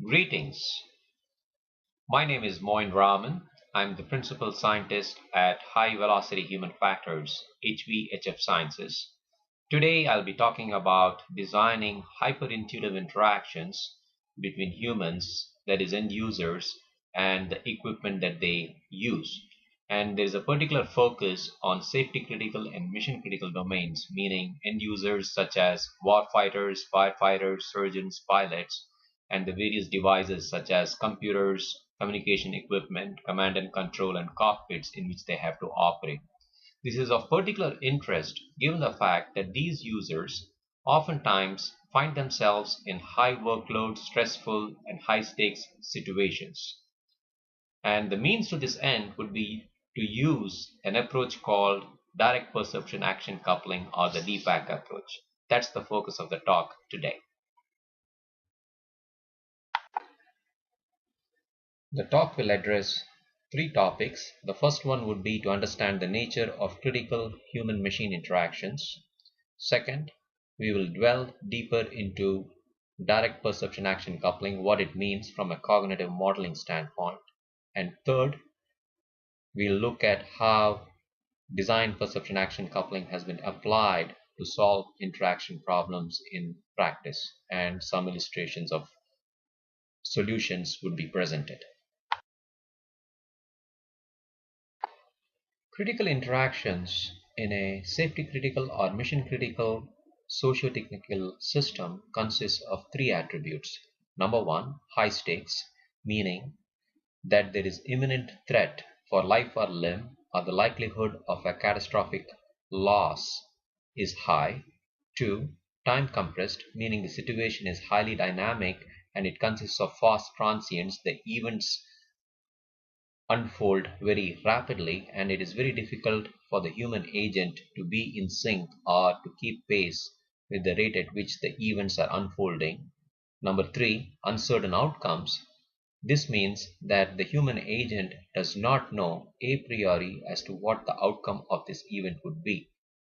Greetings. My name is Moin Rahman. I'm the principal scientist at High Velocity Human Factors, HVHF Sciences. Today I'll be talking about designing hyperintuitive interactions between humans, that is end users, and the equipment that they use. And there's a particular focus on safety critical and mission critical domains, meaning end users such as warfighters, firefighters, surgeons, pilots, and the various devices such as computers, communication equipment, command and control, and cockpits in which they have to operate. This is of particular interest given the fact that these users oftentimes find themselves in high workload, stressful, and high stakes situations. And the means to this end would be to use an approach called direct perception action coupling, or the DPAC approach. That's the focus of the talk today. The talk will address three topics. The first one would be to understand the nature of critical human-machine interactions. Second, we will dwell deeper into direct perception action coupling, what it means from a cognitive modeling standpoint. And third, we'll look at how design perception action coupling has been applied to solve interaction problems in practice, and some illustrations of solutions would be presented. Critical interactions in a safety critical or mission critical socio-technical system consists of three attributes. Number one, high stakes, meaning that there is imminent threat for life or limb, or the likelihood of a catastrophic loss is high. Two, time compressed, meaning the situation is highly dynamic and it consists of fast transients. The events unfold very rapidly and it is very difficult for the human agent to be in sync or to keep pace with the rate at which the events are unfolding. Number three, uncertain outcomes. This means that the human agent does not know a priori as to what the outcome of this event would be,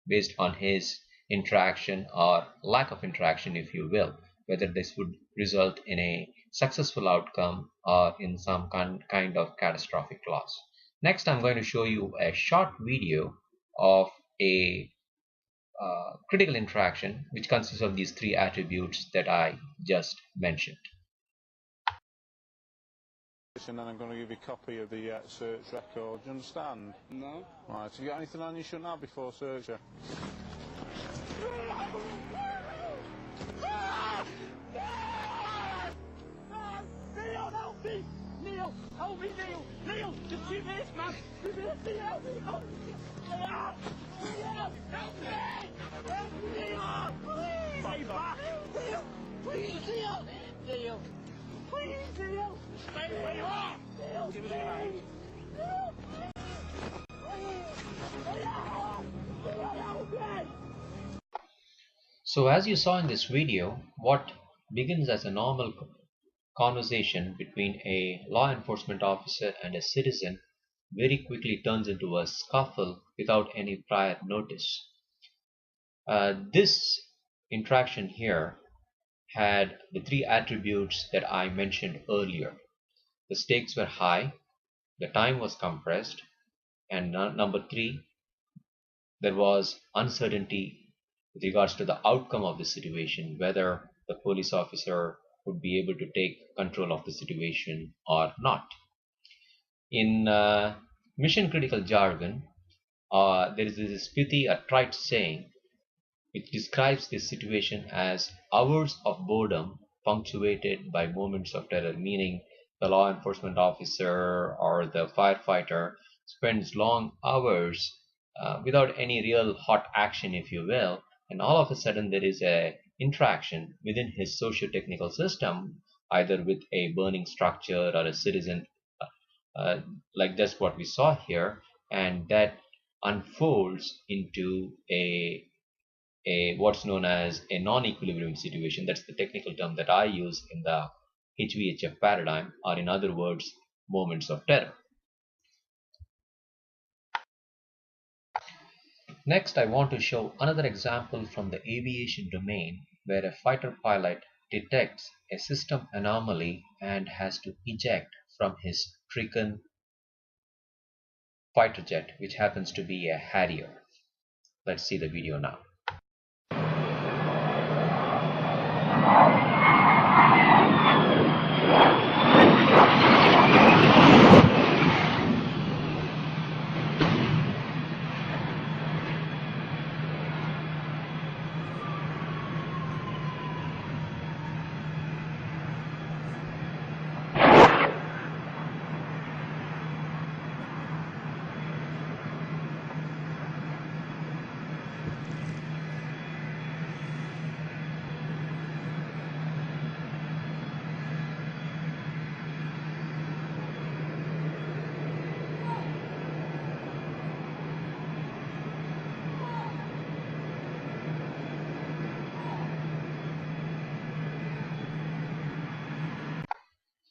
based on his interaction or lack of interaction, if you will, whether this would result in a successful outcome or in some kind of catastrophic loss. Next, I'm going to show you a short video of a critical interaction which consists of these three attributes that I just mentioned. And then I'm going to give you a copy of the search record. Do you understand? No. Right, have you got anything on you shouldn't have before searcher? Neil, help me! Neil, help me, Neil! Neil, just 2 minutes, man! 2 minutes, Neil, help me! Help me! Neil, help me! Help me, Neil! Please! Stay back! Neil! Please, Neil! Neil! Please, Neil! Stay where you are! Neil, please! Neil, please! Neil, help me! So as you saw in this video, what begins as a normal conversation between a law enforcement officer and a citizen very quickly turns into a scuffle without any prior notice. This interaction here had the three attributes that I mentioned earlier. The stakes were high, the time was compressed, and number three, there was uncertainty with regards to the outcome of the situation, whether the police officer would be able to take control of the situation or not. In mission critical jargon, there is this pithy or trite saying which describes this situation as hours of boredom punctuated by moments of terror, meaning the law enforcement officer or the firefighter spends long hours without any real hot action, if you will, and all of a sudden there is a interaction within his socio-technical system, either with a burning structure or a citizen, like that's what we saw here, and that unfolds into a what's known as a non-equilibrium situation. That's the technical term that I use in the HVHF paradigm, or in other words, moments of terror. Next, I want to show another example from the aviation domain where a fighter pilot detects a system anomaly and has to eject from his stricken fighter jet, which happens to be a Harrier. Let's see the video now.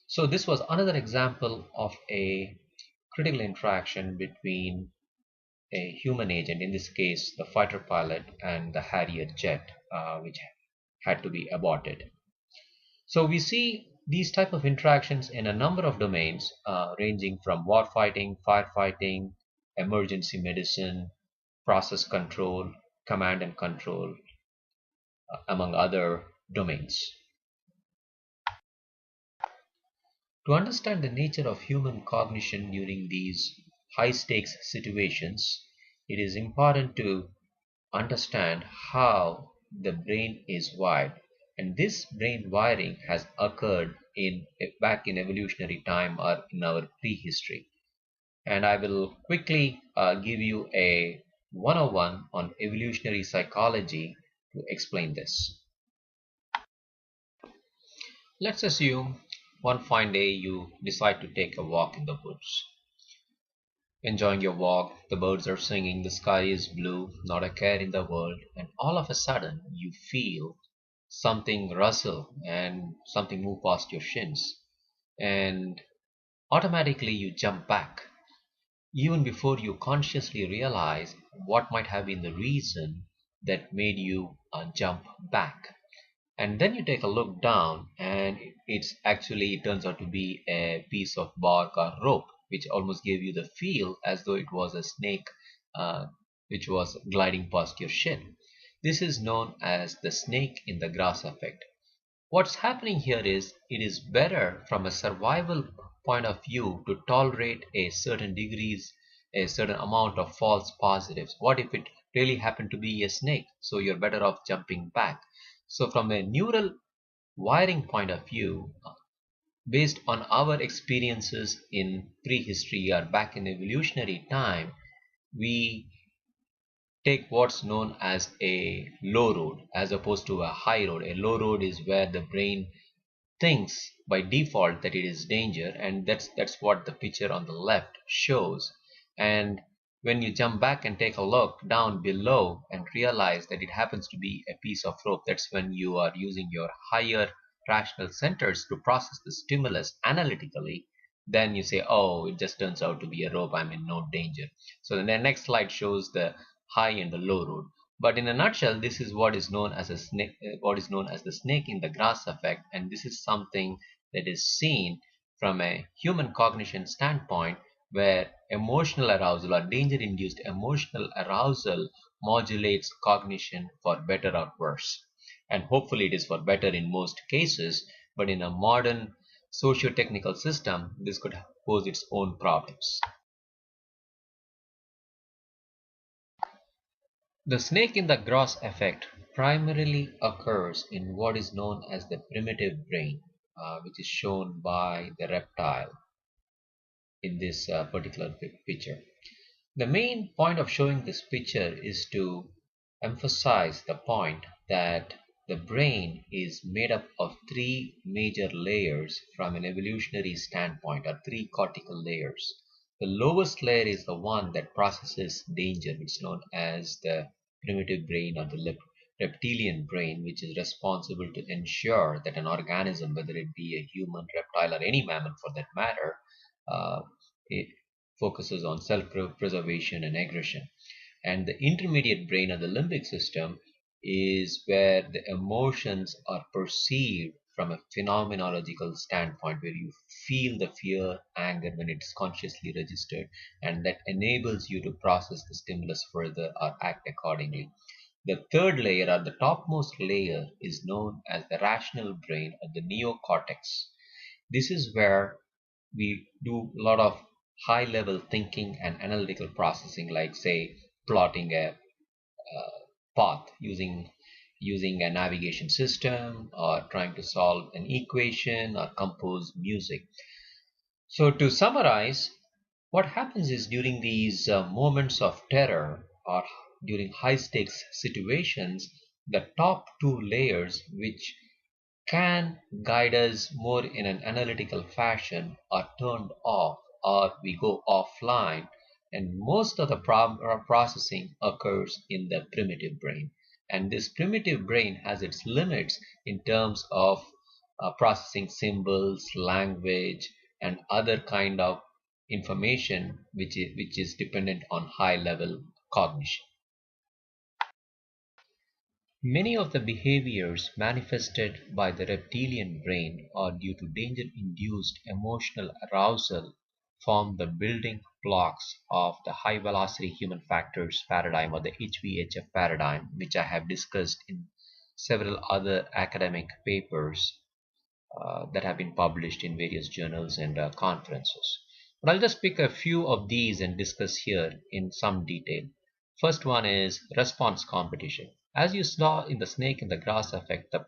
So this was another example of a critical interaction between a human agent, in this case the fighter pilot, and the Harrier jet, which had to be aborted. So we see these type of interactions in a number of domains, ranging from warfighting, firefighting, emergency medicine, process control, command and control, among other domains. To understand the nature of human cognition during these high-stakes situations, it is important to understand how the brain is wired. And this brain wiring has occurred back in evolutionary time or in our prehistory. And I will quickly give you a 101 on evolutionary psychology to explain this. Let's assume one fine day you decide to take a walk in the woods. Enjoying your walk, the birds are singing, the sky is blue, not a care in the world, and all of a sudden you feel something rustle and something move past your shins, and automatically you jump back, even before you consciously realize what might have been the reason that made you jump back. And then you take a look down, and it turns out to be a piece of bark or rope, which almost gave you the feel as though it was a snake which was gliding past your shin. This is known as the snake in the grass effect. What's happening here is it is better from a survival point of view to tolerate a certain amount of false positives. What if it really happened to be a snake? So you're better off jumping back. So from a neural wiring point of view, based on our experiences in prehistory or back in evolutionary time, we take what's known as a low road as opposed to a high road. A low road is where the brain thinks by default that it is danger, and that's what the picture on the left shows. And when you jump back and take a look down below and realize that it happens to be a piece of rope, that's when you are using your higher rational centers to process the stimulus analytically. Then you say, oh, it just turns out to be a rope, I'm in no danger. So the next slide shows the high and the low road. But in a nutshell, this is what is known as the snake in the grass effect, and this is something that is seen from a human cognition standpoint, where emotional arousal or danger-induced emotional arousal modulates cognition for better or worse. And hopefully it is for better in most cases, but in a modern socio-technical system, this could pose its own problems. The snake in the grass effect primarily occurs in what is known as the primitive brain, which is shown by the reptile in this particular picture. The main point of showing this picture is to emphasize the point that the brain is made up of three major layers from an evolutionary standpoint, or three cortical layers. The lowest layer is the one that processes danger, which is known as the primitive brain or the reptilian brain, which is responsible to ensure that an organism, whether it be a human, reptile, or any mammal for that matter, it focuses on self-preservation and aggression. And the intermediate brain or the limbic system is where the emotions are perceived from a phenomenological standpoint, where you feel the fear, anger when it's consciously registered, and that enables you to process the stimulus further or act accordingly. The third layer, or the topmost layer, is known as the rational brain, or the neocortex. This is where we do a lot of high level thinking and analytical processing, like say plotting a path using a navigation system, or trying to solve an equation or compose music. So to summarize, what happens is during these moments of terror or during high stakes situations, the top two layers, which can guide us more in an analytical fashion, are turned off, or we go offline, and most of the processing occurs in the primitive brain. And this primitive brain has its limits in terms of processing symbols, language, and other kind of information which is dependent on high level cognition. Many of the behaviors manifested by the reptilian brain are due to danger-induced emotional arousal, form the building blocks of the high-velocity human factors paradigm, or the HVHF paradigm, which I have discussed in several other academic papers that have been published in various journals and conferences. But I'll just pick a few of these and discuss here in some detail. First one is response competition. As you saw in the snake in the grass effect, the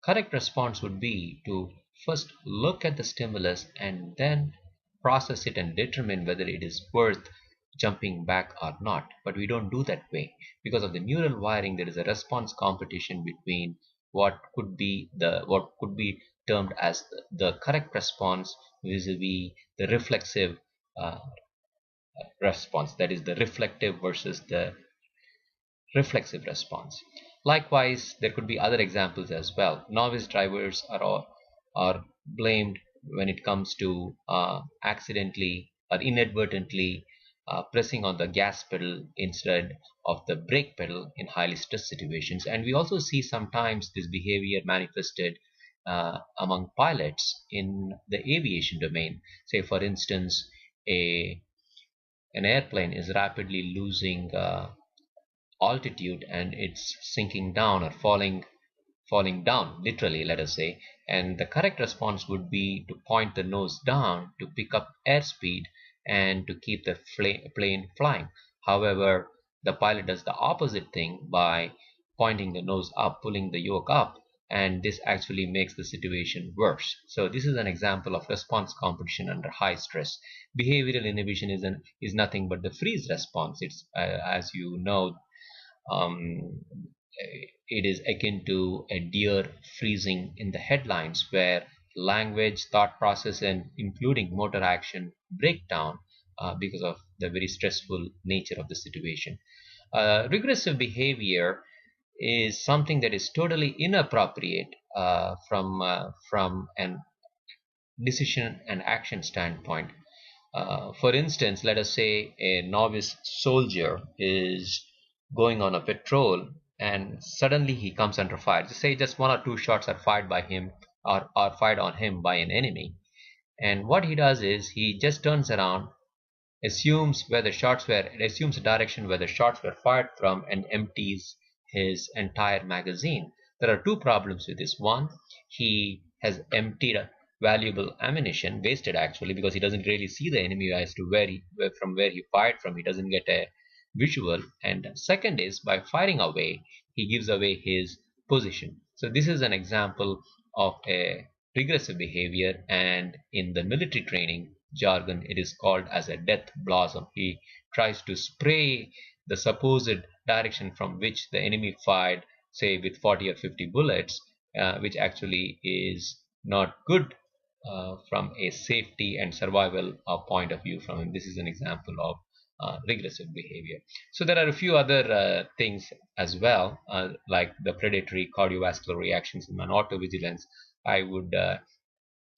correct response would be to first look at the stimulus and then process it and determine whether it is worth jumping back or not. But we don't do that way. Because of the neural wiring, there is a response competition between what could be termed as the correct response vis-a-vis the reflexive response, that is the reflective versus the reflexive response. Likewise, there could be other examples as well. Novice drivers are blamed when it comes to accidentally or inadvertently pressing on the gas pedal instead of the brake pedal in highly stressed situations. And we also see sometimes this behavior manifested among pilots in the aviation domain. Say, for instance, an airplane is rapidly losing altitude and it's sinking down or falling down, literally, let us say, and the correct response would be to point the nose down to pick up airspeed and to keep the plane flying. However, the pilot does the opposite thing by pointing the nose up, pulling the yoke up, and this actually makes the situation worse. So this is an example of response competition under high stress. Behavioral inhibition is nothing but the freeze response. It's as you know, it is akin to a deer freezing in the headlines, where language, thought process, and including motor action break down because of the very stressful nature of the situation. Regressive behavior is something that is totally inappropriate from an decision and action standpoint. For instance, let us say a novice soldier is going on a patrol and suddenly he comes under fire. Just say just one or two shots are fired by him, or fired on him by an enemy. And what he does is he just turns around, assumes the direction where the shots were fired from, and empties his entire magazine. There are two problems with this. One, he has emptied valuable ammunition, wasted actually, because he doesn't really see the enemy as to from where he fired from. He doesn't get a visual. And second is, by firing away, he gives away his position. So this is an example of a regressive behavior, and in the military training jargon it is called as a death blossom. He tries to spray the supposed direction from which the enemy fired, say with 40 or 50 bullets, which actually is not good from a safety and survival point of view from him. This is an example of regressive behavior. So there are a few other things as well, like the predatory cardiovascular reactions and autovigilance. I would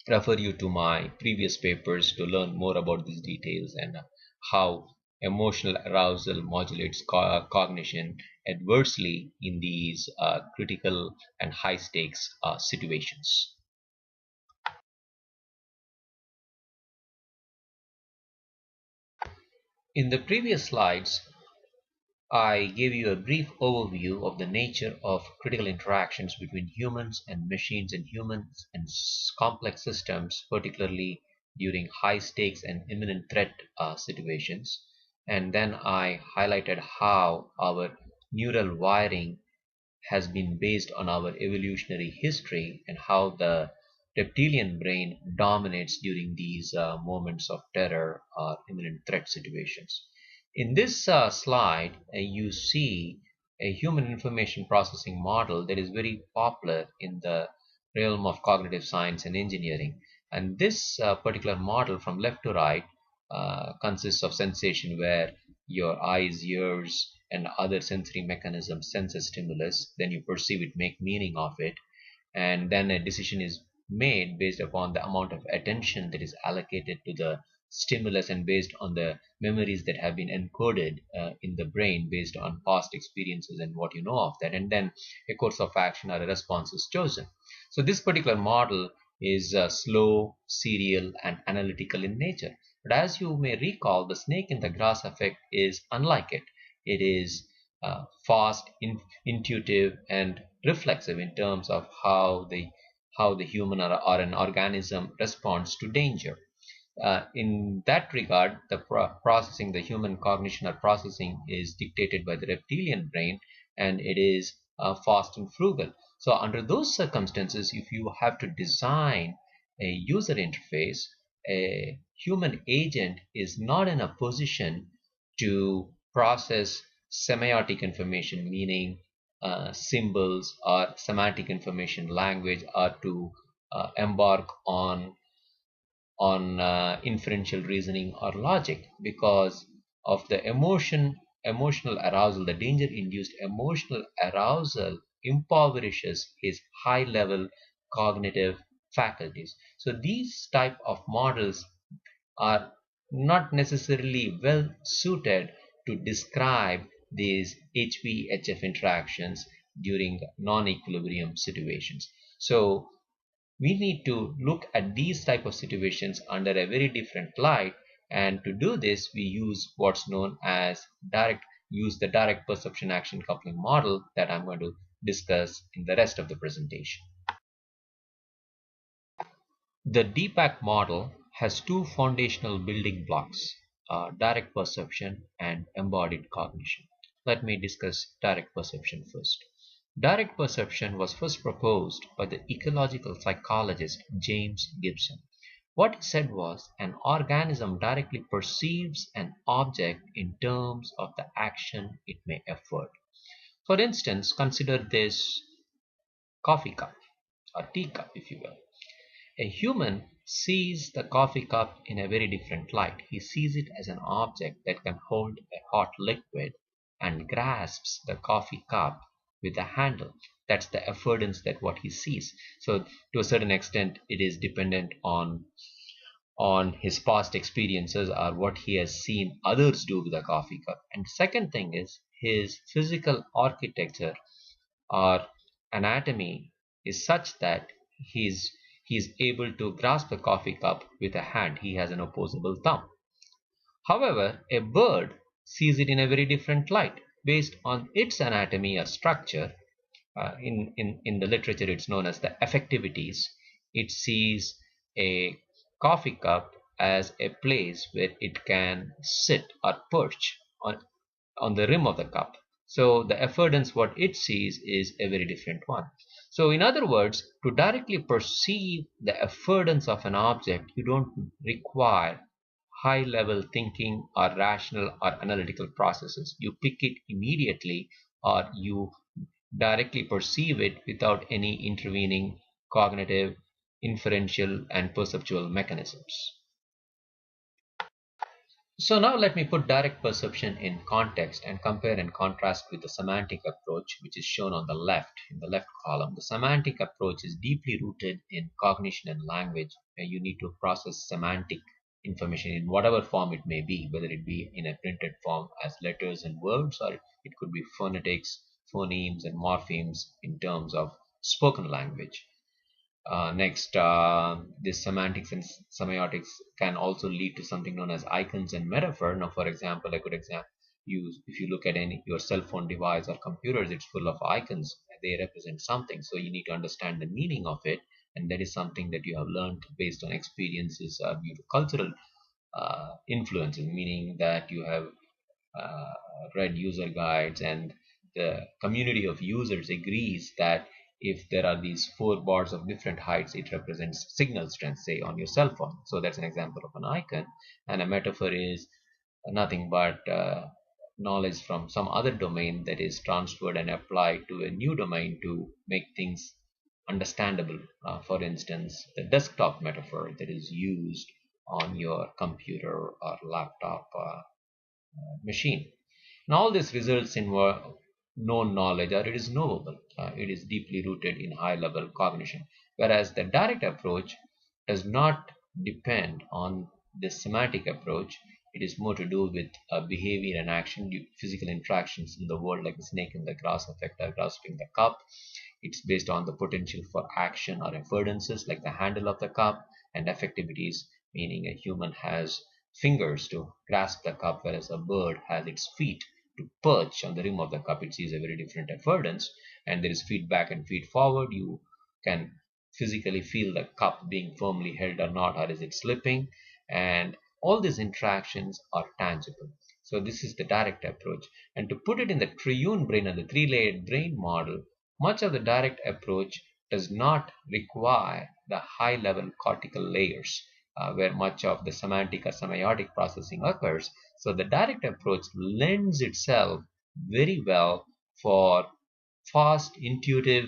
refer you to my previous papers to learn more about these details and how emotional arousal modulates cognition adversely in these critical and high stakes situations. In the previous slides, I gave you a brief overview of the nature of critical interactions between humans and machines and humans and complex systems, particularly during high stakes and imminent threat situations. And then I highlighted how our neural wiring has been based on our evolutionary history and how the reptilian brain dominates during these moments of terror or imminent threat situations. In this slide, you see a human information processing model that is very popular in the realm of cognitive science and engineering. And this particular model from left to right consists of sensation where your eyes, ears, and other sensory mechanisms sense a stimulus, then you perceive it, make meaning of it, and then a decision is made based upon the amount of attention that is allocated to the stimulus and based on the memories that have been encoded in the brain based on past experiences and what you know of that, and then a course of action or a response is chosen. So this particular model is slow, serial, and analytical in nature. But as you may recall, the snake in the grass effect is unlike it. It is fast, intuitive, and reflexive in terms of how the human or an organism responds to danger. In that regard, the processing, the human cognition or processing is dictated by the reptilian brain, and it is fast and frugal. So under those circumstances, if you have to design a user interface, a human agent is not in a position to process semiotic information, meaning symbols or semantic information, language, or to embark on inferential reasoning or logic, because of the emotional arousal. The danger induced emotional arousal impoverishes his high level cognitive faculties. So these type of models are not necessarily well suited to describe these HVHF interactions during non-equilibrium situations. So we need to look at these type of situations under a very different light, and to do this we use what's known as the direct perception action coupling model that I'm going to discuss in the rest of the presentation. The DPAC model has two foundational building blocks, direct perception and embodied cognition. Let me discuss direct perception first. Direct perception was first proposed by the ecological psychologist James Gibson. What he said was, an organism directly perceives an object in terms of the action it may effort. For instance, consider this coffee cup or teacup, if you will. A human sees the coffee cup in a very different light. He sees it as an object that can hold a hot liquid and grasps the coffee cup with a handle. That's the affordance that what he sees. So to a certain extent, it is dependent on his past experiences or what he has seen others do with the coffee cup. And second thing is his physical architecture or anatomy is such that he's able to grasp the coffee cup with a hand. He has an opposable thumb. However, a bird sees it in a very different light based on its anatomy or structure. In the literature, it's known as the affectivities. It sees a coffee cup as a place where it can sit or perch on the rim of the cup. So the affordance what it sees is a very different one. So in other words, to directly perceive the affordance of an object, you don't require high level thinking or rational or analytical processes. You pick it immediately, or you directly perceive it without any intervening cognitive, inferential, and perceptual mechanisms. So now let me put direct perception in context and compare and contrast with the semantic approach, which is shown on the left, in the left column. The semantic approach is deeply rooted in cognition and language, where you need to process semantic information in whatever form it may be, whether it be in a printed form as letters and words, or it could be phonetics, phonemes and morphemes in terms of spoken language. Next, this semantics and semiotics can also lead to something known as icons and metaphor. Now, for example, I could use, if you look at your cell phone device or computers, it's full of icons. They represent something, so you need to understand the meaning of it, and that is something that you have learned based on experiences due to cultural influences, meaning that you have uh, read user guides, and the community of users agrees that if there are these four bars of different heights, it represents signal strength, say on your cell phone. So that's an example of an icon. And a metaphor is nothing but knowledge from some other domain that is transferred and applied to a new domain to make things understandable. For instance, the desktop metaphor that is used on your computer or laptop machine. And all this results in known knowledge, or it is knowable. It is deeply rooted in high level cognition. Whereas the direct approach does not depend on this semantic approach. It is more to do with behavior and action, physical interactions in the world, like the snake in the grass effect or grasping the cup. It's based on the potential for action or affordances, like the handle of the cup, and effectivities, meaning a human has fingers to grasp the cup, whereas a bird has its feet to perch on the rim of the cup. It sees a very different affordance, and there is feedback and feed forward. You can physically feel the cup being firmly held or not, or is it slipping, and all these interactions are tangible. So this is the direct approach. And to put it in the triune brain or the three-layered brain model, much of the direct approach does not require the high-level cortical layers where much of the semantic or semiotic processing occurs. So the direct approach lends itself very well for fast, intuitive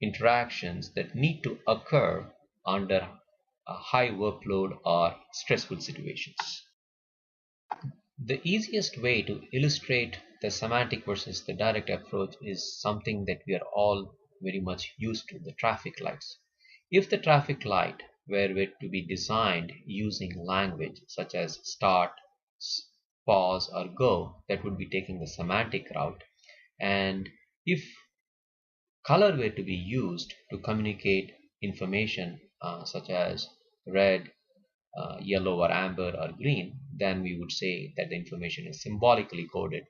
interactions that need to occur under a high workload or stressful situations. The easiest way to illustrate the semantic versus the direct approach is something that we are all very much used to, the traffic lights. If the traffic light were to be designed using language such as start, pause, or go, that would be taking the semantic route. And if color were to be used to communicate information such as red, yellow, or amber, or green, then we would say that the information is symbolically coded.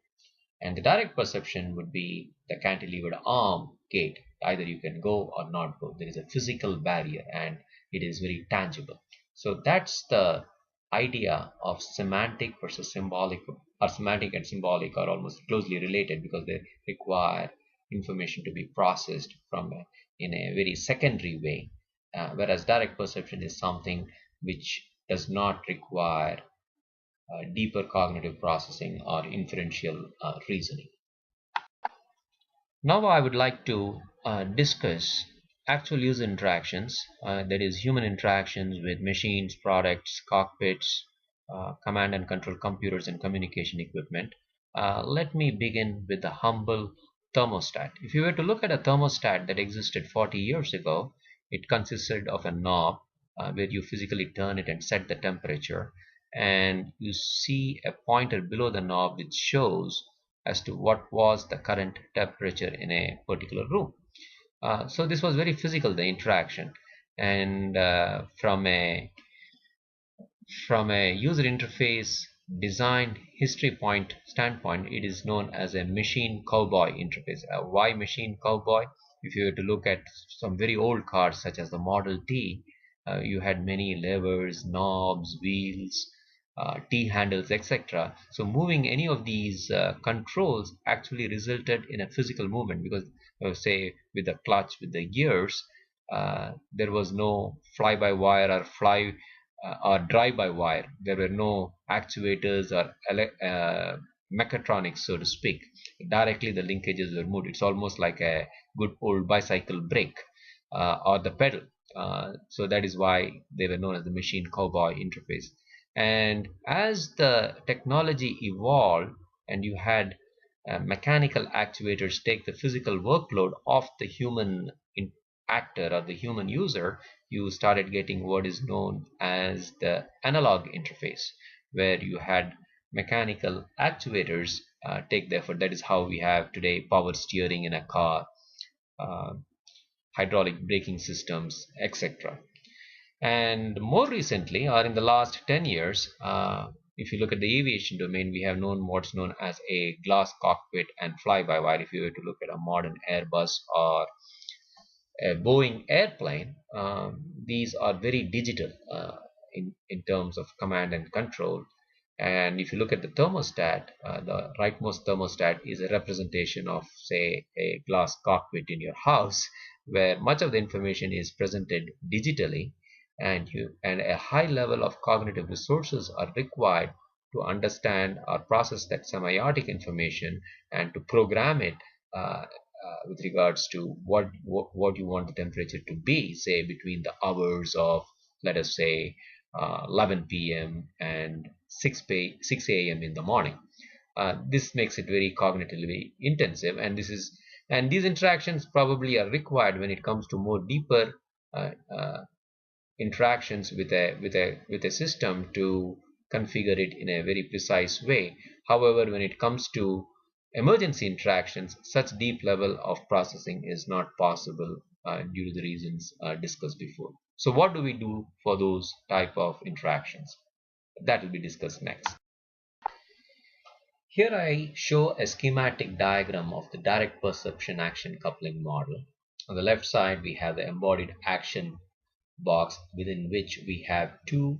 And the direct perception would be the cantilevered arm gate. Either you can go or not go. There is a physical barrier and it is very tangible. So that's the idea of semantic versus symbolic, or semantic and symbolic are almost closely related because they require information to be processed in a very secondary way, whereas direct perception is something which does not require deeper cognitive processing or inferential reasoning. Now I would like to discuss actual user interactions, that is human interactions with machines, products, cockpits, command and control computers, and communication equipment. Let me begin with the humble thermostat. If you were to look at a thermostat that existed 40 years ago, it consisted of a knob where you physically turn it and set the temperature, and you see a pointer below the knob which shows as to what was the current temperature in a particular room. So this was very physical, the interaction, and from a user interface design history standpoint, it is known as a machine cowboy interface. Why machine cowboy? If you were to look at some very old cars such as the Model T, you had many levers, knobs, wheels, T handles, etc. So moving any of these controls actually resulted in a physical movement, because say with the clutch, with the gears, there was no fly-by-wire or drive-by-wire. There were no actuators or mechatronics, so to speak. Directly the linkages were moved. It's almost like a good old bicycle brake or the pedal. So that is why they were known as the machine cowboy interface. And as the technology evolved and you had mechanical actuators take the physical workload of the human actor or the human user, you started getting what is known as the analog interface, where you had mechanical actuators take the effort. That is how we have today power steering in a car, uh, hydraulic braking systems, etc. And more recently, or in the last 10 years, if you look at the aviation domain, we have known what's known as a glass cockpit and fly-by-wire. If you were to look at a modern Airbus or a Boeing airplane, these are very digital in terms of command and control. And if you look at the thermostat, the rightmost thermostat is a representation of, say, a glass cockpit in your house, where much of the information is presented digitally, and a high level of cognitive resources are required to understand or process that semiotic information and to program it with regards to what you want the temperature to be, say between the hours of, let us say, 11 p.m. and 6 a.m. in the morning. This makes it very cognitively intensive, and these interactions probably are required when it comes to more deeper interactions with a system to configure it in a very precise way. However, when it comes to emergency interactions, such deep level of processing is not possible due to the reasons discussed before. So what do we do for those type of interactions? That will be discussed next. Here I show a schematic diagram of the direct perception action coupling model. On the left side, we have the embodied action box, within which we have two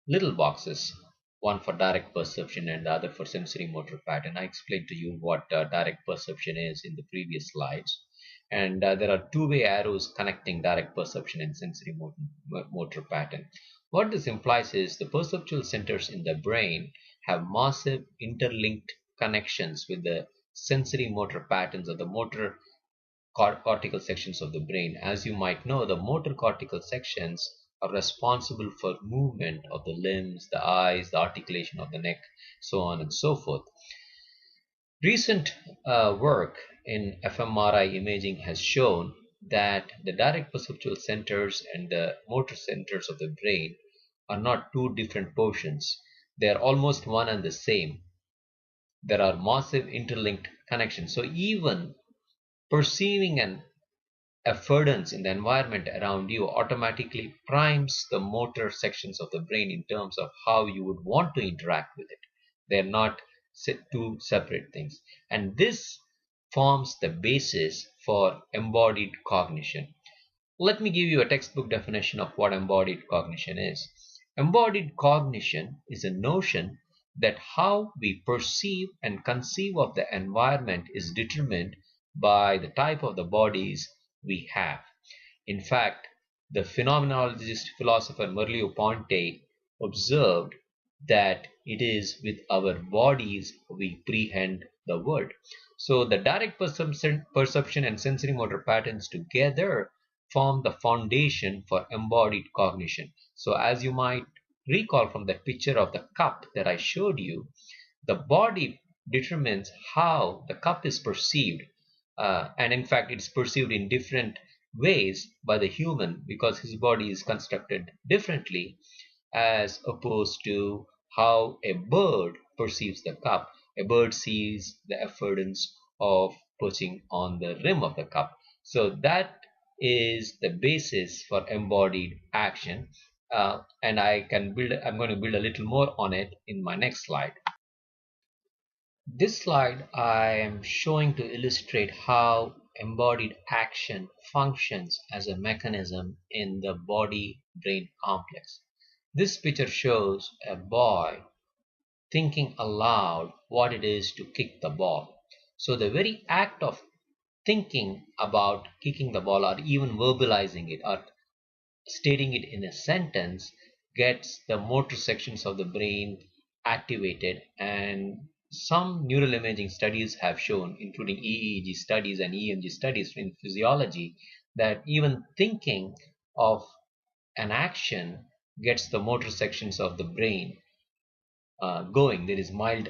little boxes, one for direct perception and the other for sensory motor pattern. I explained to you what direct perception is in the previous slides, and there are two-way arrows connecting direct perception and sensory motor pattern. What this implies is the perceptual centers in the brain have massive interlinked connections with the sensory motor patterns of the motor cortical sections of the brain. As you might know, the motor cortical sections are responsible for movement of the limbs, the eyes, the articulation of the neck, so on and so forth. Recent work in fMRI imaging has shown that the direct perceptual centers and the motor centers of the brain are not two different portions. They are almost one and the same. There are massive interlinked connections. So even perceiving an affordance in the environment around you automatically primes the motor sections of the brain in terms of how you would want to interact with it. They're not two separate things. And this forms the basis for embodied cognition. Let me give you a textbook definition of what embodied cognition is. Embodied cognition is a notion that how we perceive and conceive of the environment is determined by the type of the bodies we have. In fact, the phenomenologist philosopher Merleau-Ponty observed that it is with our bodies we prehend the world. So the direct perception and sensory motor patterns together form the foundation for embodied cognition. So as you might recall from that picture of the cup that I showed you, the body determines how the cup is perceived. And in fact, it's perceived in different ways by the human because his body is constructed differently as opposed to how a bird perceives the cup. A bird sees the affordance of perching on the rim of the cup. So that is the basis for embodied action. And I'm going to build a little more on it in my next slide. This slide I am showing to illustrate how embodied action functions as a mechanism in the body-brain complex. This picture shows a boy thinking aloud what it is to kick the ball. So the very act of thinking about kicking the ball or even verbalizing it or stating it in a sentence gets the motor sections of the brain activated, and some neural imaging studies have shown, including EEG studies and EMG studies in physiology, that even thinking of an action gets the motor sections of the brain going. There is mild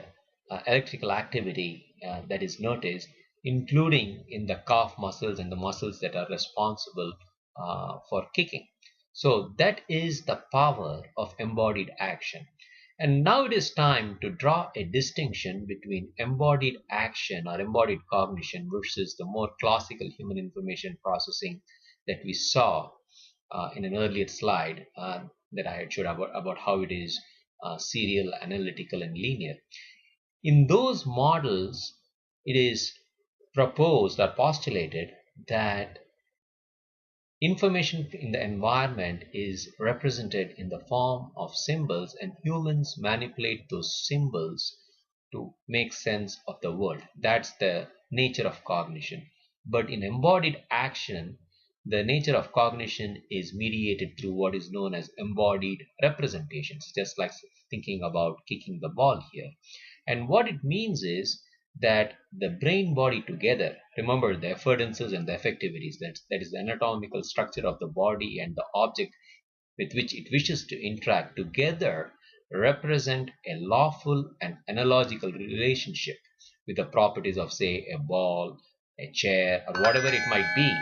electrical activity that is noticed, including in the calf muscles and the muscles that are responsible for kicking. So that is the power of embodied action. And now it is time to draw a distinction between embodied action or embodied cognition versus the more classical human information processing that we saw in an earlier slide that I had showed about how it is serial, analytical, and linear. In those models, it is proposed or postulated that information in the environment is represented in the form of symbols, and humans manipulate those symbols to make sense of the world. That's the nature of cognition. But in embodied action, the nature of cognition is mediated through what is known as embodied representations, just like thinking about kicking the ball here. And what it means is that the brain body together, remember the affordances and the effectivities, that is the anatomical structure of the body and the object with which it wishes to interact together, represent a lawful and analogical relationship with the properties of, say, a ball, a chair, or whatever it might be.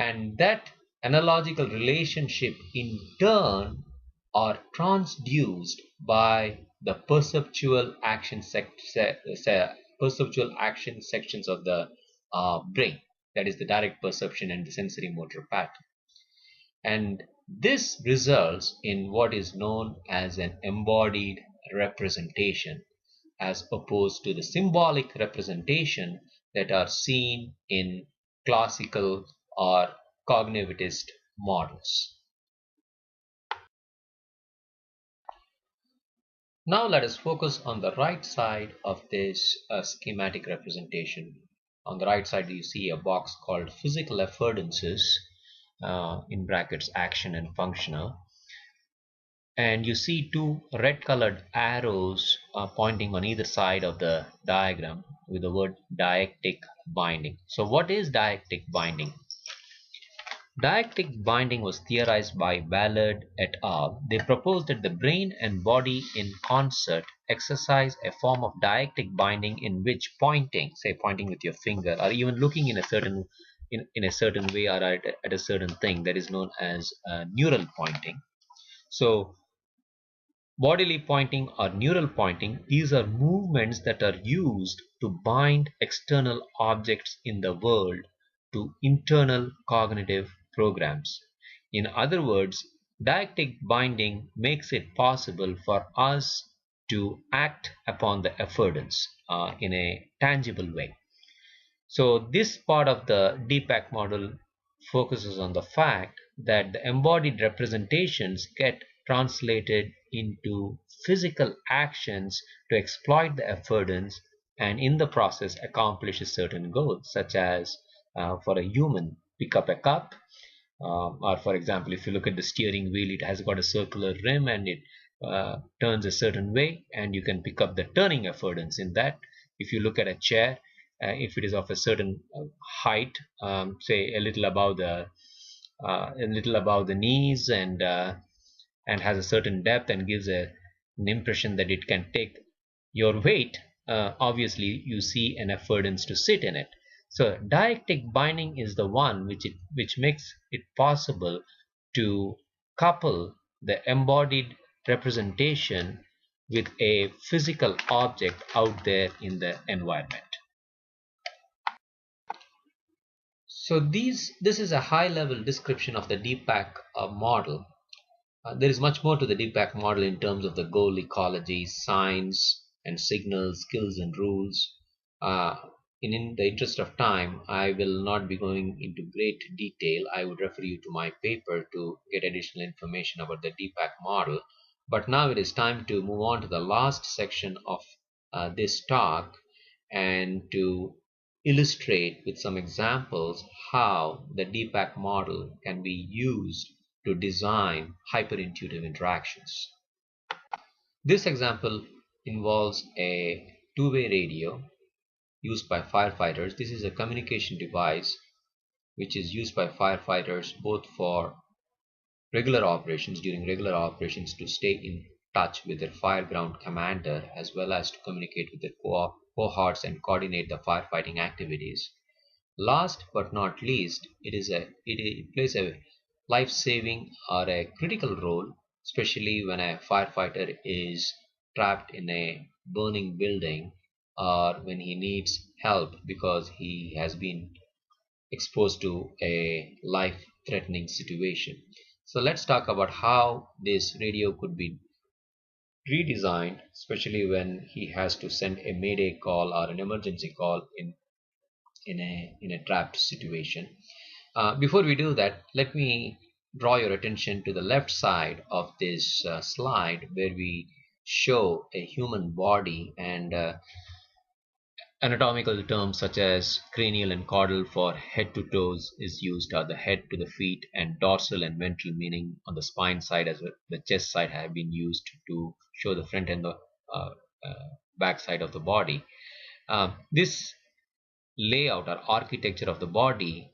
And that analogical relationship in turn are transduced by the perceptual action perceptual action sections of the brain, that is the direct perception and the sensory motor pattern. And this results in what is known as an embodied representation, as opposed to the symbolic representation that are seen in classical or cognitivist models. Now let us focus on the right side of this schematic representation. On the right side you see a box called physical affordances, in brackets action and functional, and you see two red colored arrows pointing on either side of the diagram with the word dyactic binding. So what is dyactic binding? Dyactic binding was theorized by Ballard et al. They proposed that the brain and body in concert exercise a form of dyactic binding in which pointing, say pointing with your finger, or even looking in a certain way or at a certain thing, that is known as neural pointing. So bodily pointing or neural pointing, these are movements that are used to bind external objects in the world to internal cognitive programs. In other words, dyactic binding makes it possible for us to act upon the affordance in a tangible way. So this part of the DPAC model focuses on the fact that the embodied representations get translated into physical actions to exploit the affordance and in the process accomplish a certain goal, such as for a human, pick up a cup, or for example, if you look at the steering wheel, it has got a circular rim and it turns a certain way, and you can pick up the turning affordance in that. If you look at a chair, if it is of a certain height, say a little above the knees, and has a certain depth and gives an impression that it can take your weight, obviously you see an affordance to sit in it. So dyactic binding is the one which makes it possible to couple the embodied representation with a physical object out there in the environment. So this is a high-level description of the DPAC model. There is much more to the DPAC model in terms of the goal, ecology, signs and signals, skills and rules. In the interest of time, I will not be going into great detail. I would refer you to my paper to get additional information about the DPAC model. But now it is time to move on to the last section of this talk, and to illustrate with some examples how the DPAC model can be used to design hyperintuitive interactions. This example involves a two-way radio used by firefighters. This is a communication device which is used by firefighters both for regular operations, during regular operations, to stay in touch with their fireground commander, as well as to communicate with their cohorts and coordinate the firefighting activities. Last but not least, it plays a life-saving or a critical role, especially when a firefighter is trapped in a burning building or when he needs help because he has been exposed to a life-threatening situation. So let's talk about how this radio could be redesigned, especially when he has to send a mayday call or an emergency call in a trapped situation. Before we do that, let me draw your attention to the left side of this slide where we show a human body and anatomical terms such as cranial and caudal for head to toes is used, or the head to the feet, and dorsal and ventral, meaning on the spine side as well the chest side, have been used to show the front and the uh, back side of the body. This layout or architecture of the body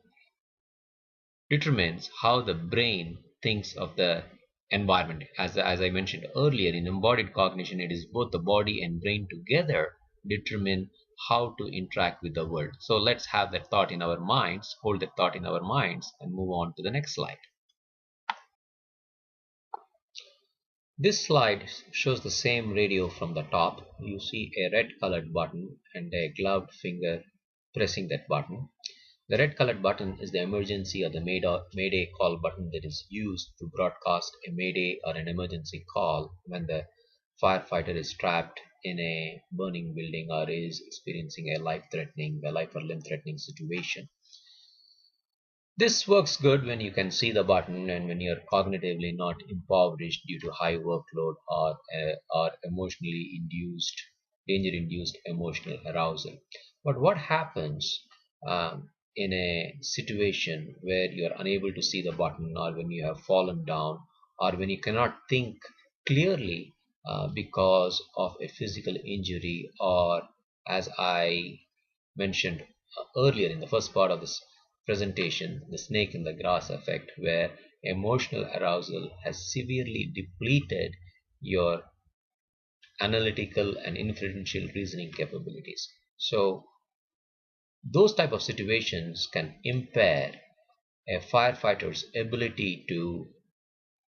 determines how the brain thinks of the environment. As I mentioned earlier, in embodied cognition, it is both the body and brain together determine how to interact with the world. So let's have that thought in our minds, hold that thought in our minds, and move on to the next slide. This slide shows the same radio from the top. You see a red colored button and a gloved finger pressing that button. The red colored button is the emergency or the mayday call button that is used to broadcast a mayday or an emergency call when the firefighter is trapped in a burning building or is experiencing a life or limb threatening situation. This works good when you can see the button and when you're cognitively not impoverished due to high workload or emotionally induced, danger-induced emotional arousal. But what happens in a situation where you're unable to see the button, or when you have fallen down, or when you cannot think clearly because of a physical injury, or as I mentioned earlier in the first part of this presentation, the snake in the grass effect, where emotional arousal has severely depleted your analytical and inferential reasoning capabilities. So those type of situations can impair a firefighter's ability to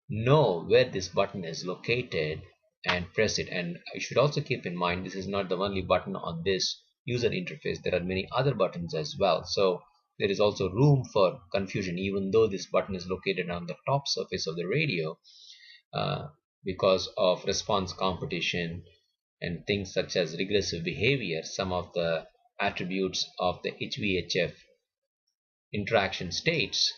know where this button is located and press it. And I should also keep in mind, this is not the only button on this user interface. There are many other buttons as well. So there is also room for confusion, even though this button is located on the top surface of the radio, because of response competition and things such as regressive behavior. Some of the attributes of the HVHF interaction states,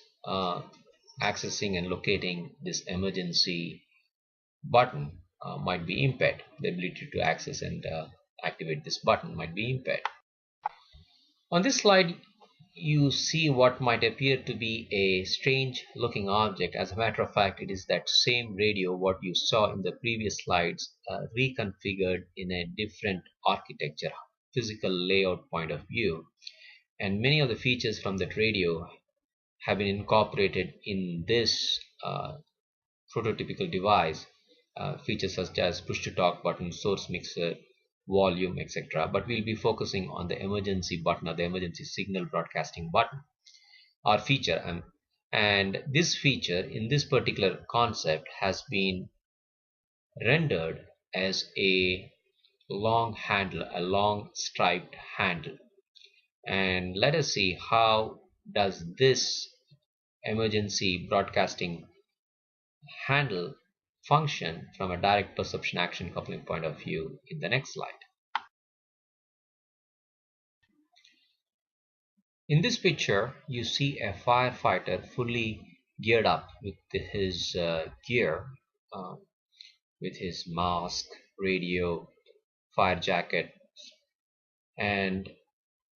accessing and locating this emergency button might be impaired. The ability to access and activate this button might be impaired. On this slide, you see what might appear to be a strange looking object. As a matter of fact, it is that same radio what you saw in the previous slides, reconfigured in a different architecture, physical layout point of view. And many of the features from that radio have been incorporated in this prototypical device, features such as push to talk button, source mixer, volume, etc. But we'll be focusing on the emergency button, or the emergency signal broadcasting button or feature. And this feature in this particular concept has been rendered as a long handle, a long striped handle. And let us see how does this emergency broadcasting handle function from a direct perception action coupling point of view in the next slide. In this picture, you see a firefighter fully geared up with his gear, with his mask, radio, fire jacket, and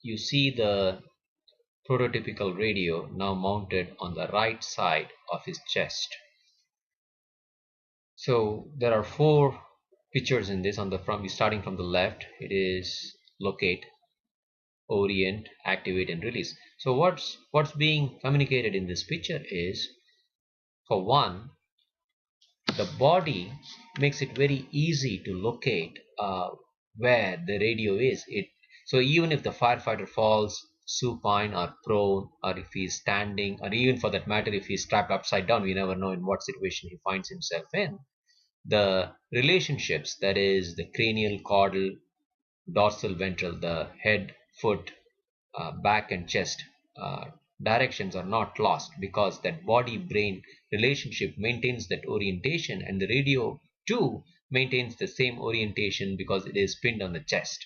you see the prototypical radio now mounted on the right side of his chest. So there are 4 pictures in this. Starting from the left, it is locate, orient, activate, and release. So what's being communicated in this picture is, for one, the body makes it very easy to locate where the radio is. So even if the firefighter falls, supine or prone, or if he is standing, or even for that matter if he is strapped upside down, we never know in what situation he finds himself in. The relationships, that is the cranial, caudal, dorsal, ventral, the head, foot, back and chest directions are not lost, because that body brain relationship maintains that orientation, and the radio too maintains the same orientation because it is pinned on the chest,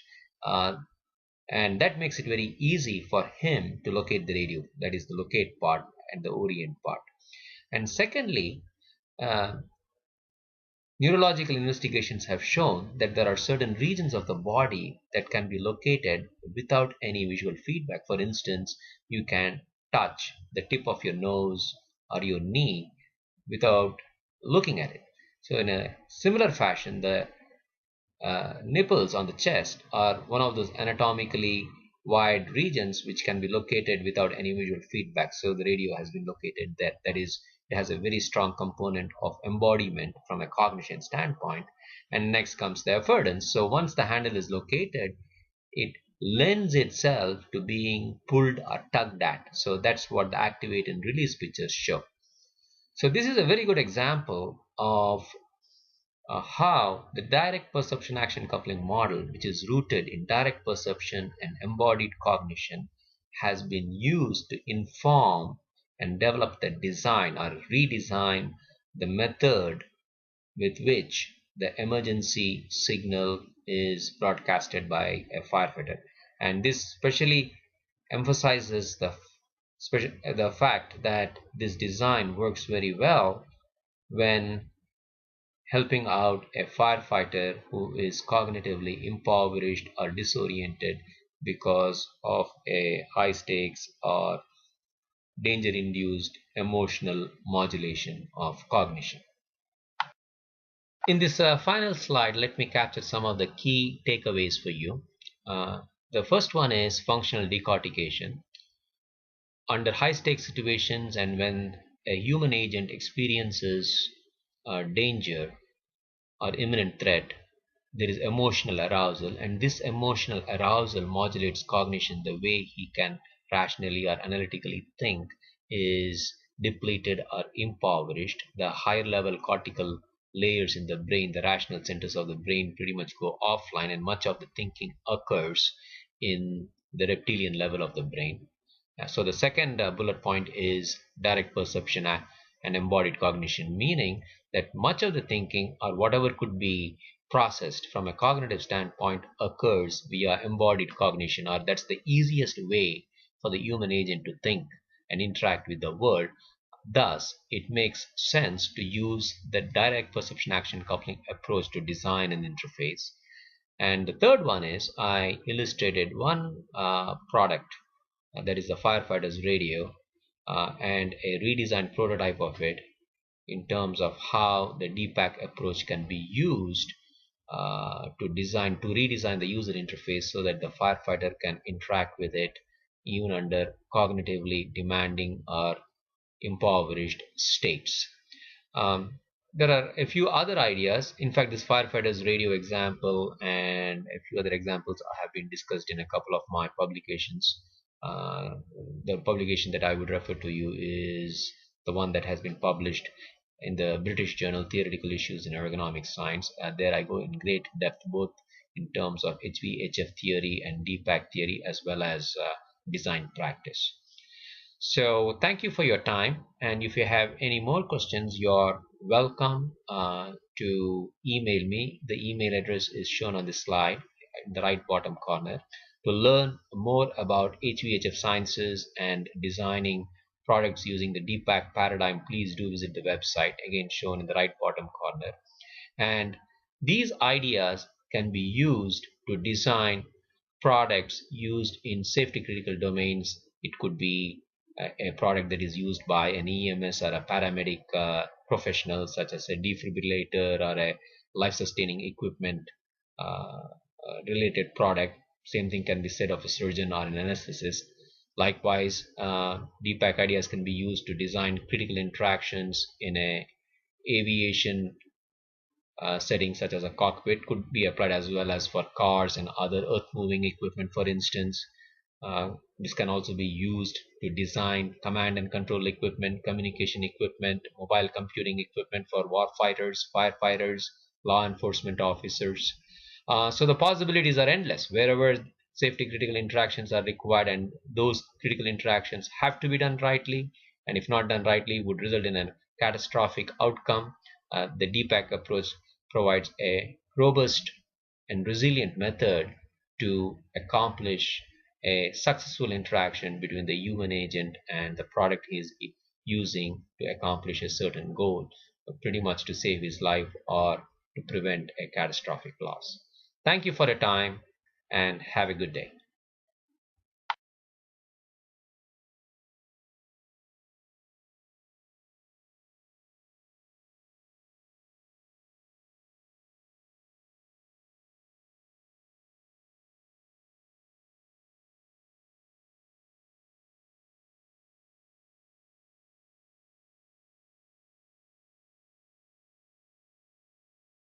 and that makes it very easy for him to locate the radio, that is the locate part and the orient part. And secondly, uh, neurological investigations have shown that there are certain regions of the body that can be located without any visual feedback. For instance, you can touch the tip of your nose or your knee without looking at it. So in a similar fashion, the nipples on the chest are one of those anatomically wide regions which can be located without any visual feedback. So the radio has been located there. That is, it has a very strong component of embodiment from a cognition standpoint. And next comes the affordance. So once the handle is located, it lends itself to being pulled or tugged at. So that's what the activate and release pictures show. So this is a very good example of how the direct perception action coupling model, which is rooted in direct perception and embodied cognition, has been used to inform and develop the design or redesign the method with which the emergency signal is broadcasted by a firefighter. And this especially emphasizes the fact that this design works very well when helping out a firefighter who is cognitively impoverished or disoriented because of a high stakes or danger induced emotional modulation of cognition. In this final slide, let me capture some of the key takeaways for you. The first one is functional decortication. Under high stakes situations and when a human agent experiences danger or imminent threat, there is emotional arousal, and this emotional arousal modulates cognition. The way he can rationally or analytically think is depleted or impoverished. The higher level cortical layers in the brain, the rational centers of the brain, pretty much go offline, and much of the thinking occurs in the reptilian level of the brain. So the second bullet point is direct perception and embodied cognition, meaning that much of the thinking or whatever could be processed from a cognitive standpoint occurs via embodied cognition, or that's the easiest way for the human agent to think and interact with the world. Thus, it makes sense to use the direct perception action coupling approach to design an interface. And the third one is I illustrated one product, that is the Firefighters radio, and a redesigned prototype of it in terms of how the DPAC approach can be used to redesign the user interface so that the firefighter can interact with it even under cognitively demanding or impoverished states. There are a few other ideas. In fact, this firefighters radio example and a few other examples have been discussed in a couple of my publications. The publication that I would refer to you is the one that has been published in the British journal Theoretical Issues in Ergonomics Science. There I go in great depth both in terms of HVHF theory and DPAC theory as well as design practice. So thank you for your time, and if you have any more questions, you're welcome to email me. The email address is shown on the slide in the right bottom corner. To learn more about HVHF Sciences and designing products using the DPAC paradigm, please do visit the website, again shown in the right bottom corner. And these ideas can be used to design products used in safety critical domains. It could be a product that is used by an EMS or a paramedic professional, such as a defibrillator or a life-sustaining equipment related product. Same thing can be said of a surgeon or an anesthetist. Likewise, DPAC ideas can be used to design critical interactions in a aviation setting, such as a cockpit. Could be applied as well as for cars and other earth moving equipment, for instance. This can also be used to design command and control equipment, communication equipment, mobile computing equipment for warfighters, firefighters, law enforcement officers. So the possibilities are endless. Wherever safety critical interactions are required, and those critical interactions have to be done rightly, and if not done rightly would result in a catastrophic outcome, the DPAC approach provides a robust and resilient method to accomplish a successful interaction between the human agent and the product he is using to accomplish a certain goal, pretty much to save his life or to prevent a catastrophic loss. Thank you for your time and have a good day.